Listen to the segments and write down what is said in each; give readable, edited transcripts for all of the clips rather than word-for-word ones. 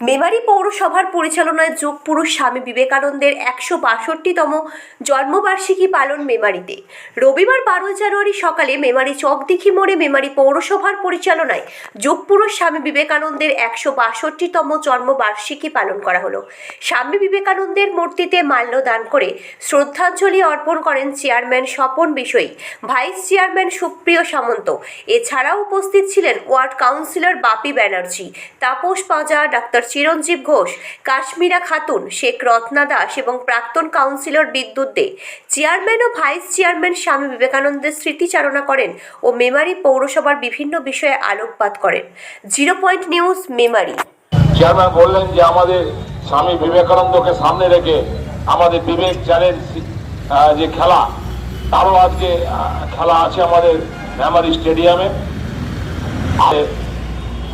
মেমারি পৌরসভার পরিচালনায় যোগ পুরুষ স্বামী বিবেকানন্দের ১৬২তম জন্মবার্ষিকী পালন মেমারিতে। রবিবার ১২ জানুয়ারি সকালে মেমারি চকদিঘি মোড়ে মেমারি পৌরসভার পরিচালনায় যোগ পুরুষ স্বামী বিবেকানন্দের ১৬২তম জন্মবার্ষিকী পালন করা হলো। স্বামী বিবেকানন্দের মূর্তিতে মাল্যদান করে শ্রদ্ধাঞ্জলি অর্পণ করেন chairman Swapan Bishoyi, vice chairman সুপ্রিয় সামন্ত। এছাড়াও উপস্থিত ছিলেন ওয়ার্ড কাউন্সিলর বাপি ব্যানার্জি, তাপস পাঁজা, ডাক্তার চিরঞ্জীব ঘোষ, কাশ্মীরা খাতুন, শেখ রত্না দাস এবং প্রাক্তন কাউন্সিলর বিদ্যুৎ দে। চেয়ারম্যান ও ভাইস চেয়ারম্যান স্বামী বিবেকানন্দের স্মৃতিচারণা করেন ও মেমারি পৌরসভার বিভিন্ন বিষয়ে আলোকপাত করেন। 0 পয়েন্ট নিউজ মেমারি। চেয়ারম্যান বললেন যে আমাদের স্বামী বিবেকানন্দকে সামনে রেখে আমাদের বিবেক চ্যালেঞ্জ যে খেলা, তারও আজকে খেলা আছে আমাদের মেমারি স্টেডিয়ামে।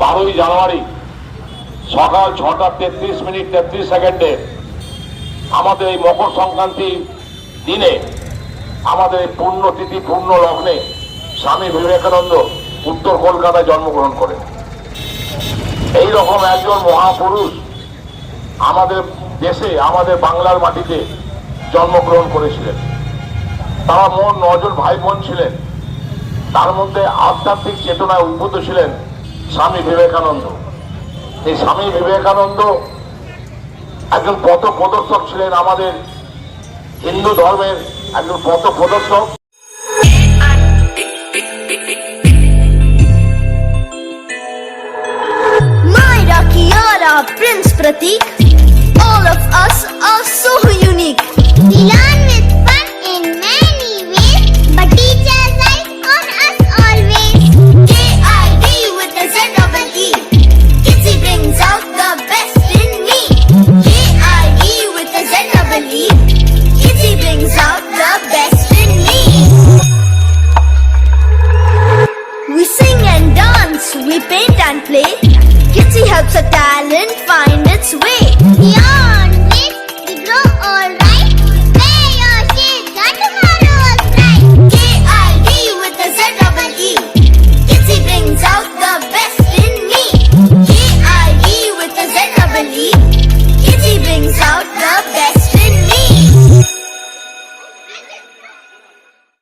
12ই জানুয়ারি সকাল 6টা 33 মিনিট 33 সেকেন্ডে আমাদের এই মকর সংক্রান্তি দিনে আমাদের পুণ্যতিথি পূর্ণ লগ্নে স্বামী বিবেকানন্দ উত্তর কলকাতায় জন্মগ্রহণ করেন। এইরকম একজন মহাপুরুষ আমাদের দেশে, আমাদের বাংলার মাটিতে জন্মগ্রহণ করেছিলেন। তারা মোট 9 জন ভাই বোন ছিলেন। তার মধ্যে আধ্যাত্মিক চেতনায় উদ্বুদ্ধ ছিলেন স্বামী বিবেকানন্দ। এই স্বামী বিবেকানন্দ একজন পথ প্রদর্শক ছিলেন, আমাদের হিন্দু ধর্মের একজন পথ প্রদর্শক। Myra, Kiara, Prince Pratik, all of us are so unique. We learn with fun in many ways, but teachers like on us always. KID with a Z-double-E, Kitsy brings out the best in me. KID with a Z-double-E, Kitsy brings out the best in me. We sing and dance, we paint and play. Kitsy helps a talent find its way.